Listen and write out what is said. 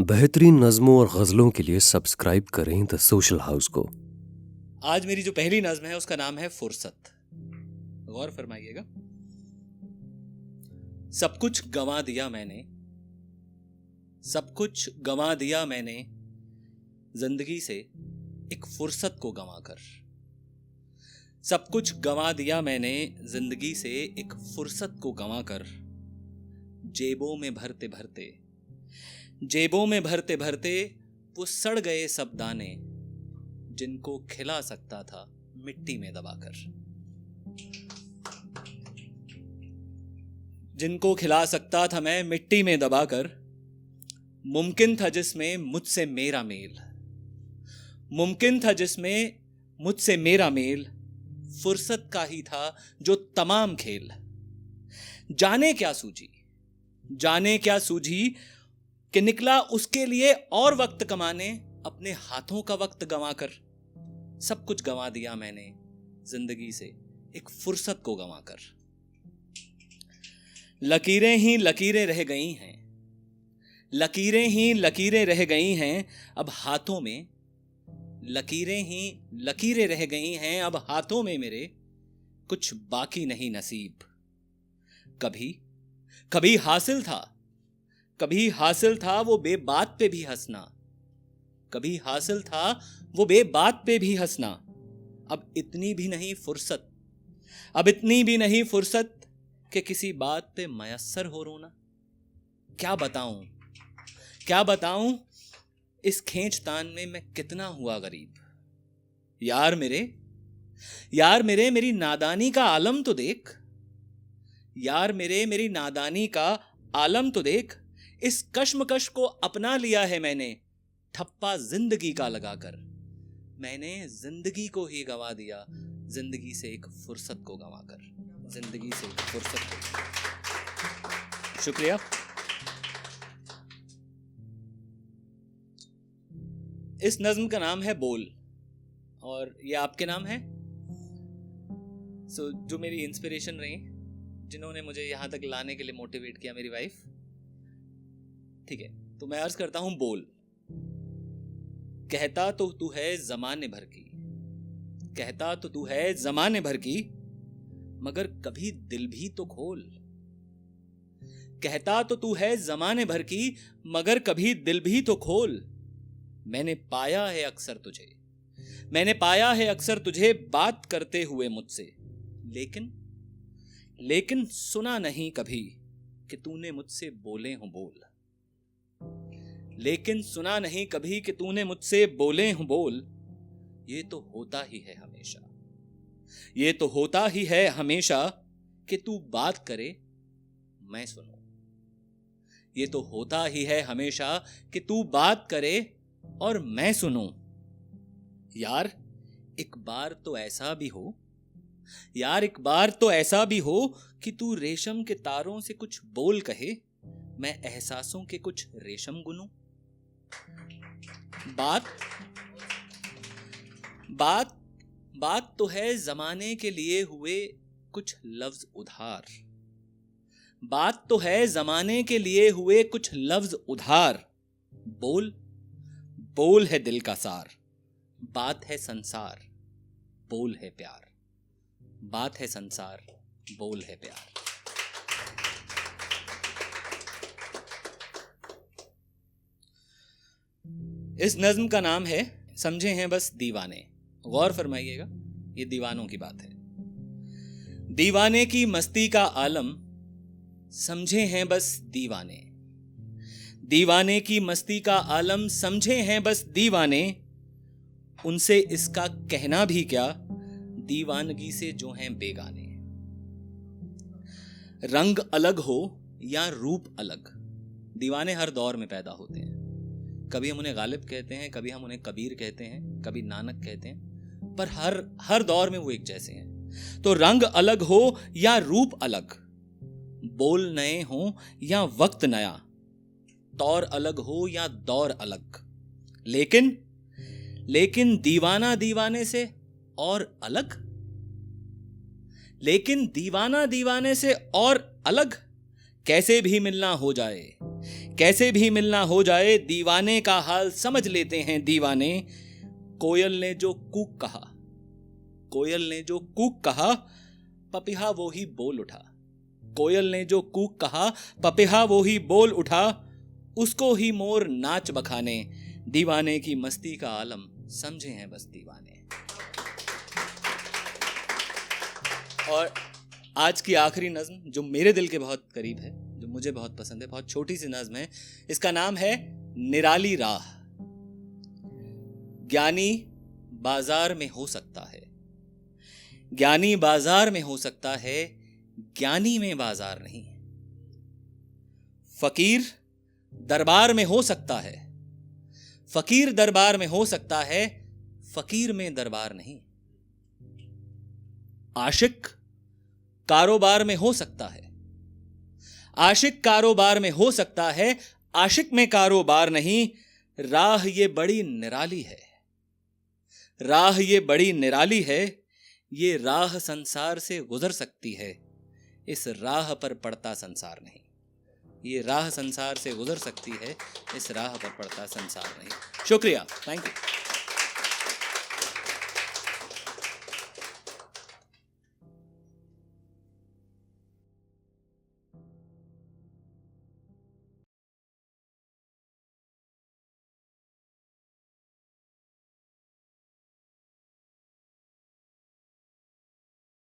बेहतरीन नज़्मों और गज़लों के लिए सब्सक्राइब करें द सोशल हाउस को। आज मेरी जो पहली नज़्म है उसका नाम है फुर्सत। गौर फरमाइएगा। सब कुछ गंवा दिया मैंने, सब कुछ गंवा दिया मैंने जिंदगी से एक फुर्सत को गंवा कर। सब कुछ गंवा दिया मैंने जिंदगी से एक फुर्सत को गंवा कर। जेबों में भरते भरते, जेबों में भरते भरते वो सड़ गए सब दाने जिनको खिला सकता था मिट्टी में दबाकर। जिनको खिला सकता था मैं मिट्टी में दबाकर। मुमकिन था जिसमें मुझसे मेरा मेल, मुमकिन था जिसमें मुझसे मेरा मेल, फुर्सत का ही था जो तमाम खेल। जाने क्या सूझी, जाने क्या सूझी कि निकला उसके लिए और वक्त कमाने, अपने हाथों का वक्त गंवाकर। सब कुछ गंवा दिया मैंने जिंदगी से एक फुर्सत को गंवाकर। लकीरें ही लकीरें रह गई हैं, लकीरें ही लकीरें रह गई हैं अब हाथों में। लकीरें ही लकीरें रह गई हैं अब हाथों में मेरे, कुछ बाकी नहीं नसीब। कभी कभी हासिल था, कभी हासिल था वो बेबात पे भी हंसना, कभी हासिल था वो बेबात पे भी हंसना। अब इतनी भी नहीं फुर्सत, अब इतनी भी नहीं फुर्सत कि किसी बात पे मयस्सर हो रोना। क्या बताऊं, क्या बताऊं इस खींचतान में मैं कितना हुआ गरीब। यार मेरे, यार मेरे मेरी नादानी का आलम तो देख, यार मेरे मेरी नादानी का आलम तो देख। इस कश्मकश को अपना लिया है मैंने ठप्पा जिंदगी का लगाकर। मैंने जिंदगी को ही गंवा दिया जिंदगी से एक फुर्सत को गंवाकर, जिंदगी से एक फुर्सत को। शुक्रिया। इस नज्म का नाम है बोल और ये आपके नाम है। जो मेरी इंस्पिरेशन रही, जिन्होंने मुझे यहां तक लाने के लिए मोटिवेट किया, मेरी वाइफ। ठीक है, तो मैं अर्ज करता हूं बोल। कहता तो तू है जमाने भर की, कहता तो तू है जमाने भर की, मगर कभी दिल भी तो खोल। कहता तो तू है जमाने भर की, मगर कभी दिल भी तो खोल। मैंने पाया है अक्सर तुझे, मैंने पाया है अक्सर तुझे बात करते हुए मुझसे, लेकिन लेकिन सुना नहीं कभी कि तूने मुझसे बोले हो बोल। लेकिन सुना नहीं कभी कि तूने मुझसे बोले हो बोल। ये तो होता ही है हमेशा, ये तो होता ही है हमेशा कि तू बात करे मैं सुनूं। ये तो होता ही है हमेशा कि तू बात करे और मैं सुनूं। यार एक बार तो ऐसा भी हो, यार एक बार तो ऐसा भी हो कि तू रेशम के तारों से कुछ बोल कहे, मैं एहसासों के कुछ रेशम गुनूं। बात बात बात तो है जमाने के लिए हुए कुछ लफ्ज उधार। बात तो है जमाने के लिए हुए कुछ लफ्ज उधार। बोल बोल है दिल का सार, बात है संसार, बोल है प्यार। बात है संसार, बोल है प्यार। इस नज्म का नाम है समझे हैं बस दीवाने। गौर फरमाइएगा, ये दीवानों की बात है। दीवाने की मस्ती का आलम समझे हैं बस दीवाने, दीवाने की मस्ती का आलम समझे हैं बस दीवाने। उनसे इसका कहना भी क्या, दीवानगी से जो हैं बेगाने। रंग अलग हो या रूप अलग, दीवाने हर दौर में पैदा होते हैं। कभी हम उन्हें गालिब कहते हैं, कभी हम उन्हें कबीर कहते हैं, कभी नानक कहते हैं, पर हर दौर में वो एक जैसे हैं। तो रंग अलग हो या रूप अलग, बोल नए हो या वक्त नया, तौर अलग हो या दौर अलग, लेकिन दीवाना दीवाने से और अलग, लेकिन दीवाना दीवाने से और अलग। कैसे भी मिलना हो जाए, कैसे भी मिलना हो जाए, दीवाने का हाल समझ लेते हैं दीवाने। कोयल ने जो कूक कहा, कोयल ने जो कूक कहा, पपिहा वो ही बोल उठा। कोयल ने जो कूक कहा, पपिहा वो ही बोल उठा। उसको ही मोर नाच बखाने, दीवाने की मस्ती का आलम समझे हैं बस दीवाने। और आज की आखिरी नज्म जो मेरे दिल के बहुत करीब है, जो मुझे बहुत पसंद है, बहुत छोटी सी नज्म है। इसका नाम है निराली राह। ज्ञानी बाजार में हो सकता है, ज्ञानी बाजार में हो सकता है, ज्ञानी में बाजार नहीं। फकीर दरबार में हो सकता है, फकीर दरबार में हो सकता है, फकीर में दरबार नहीं। आशिक कारोबार में हो सकता है, आशिक कारोबार में हो सकता है, आशिक में कारोबार नहीं। राह ये बड़ी निराली है, राह ये बड़ी निराली है, ये राह संसार से गुजर सकती है, इस राह पर पड़ता संसार नहीं। ये राह संसार से गुजर सकती है, इस राह पर पड़ता संसार नहीं। शुक्रिया, थैंक यू।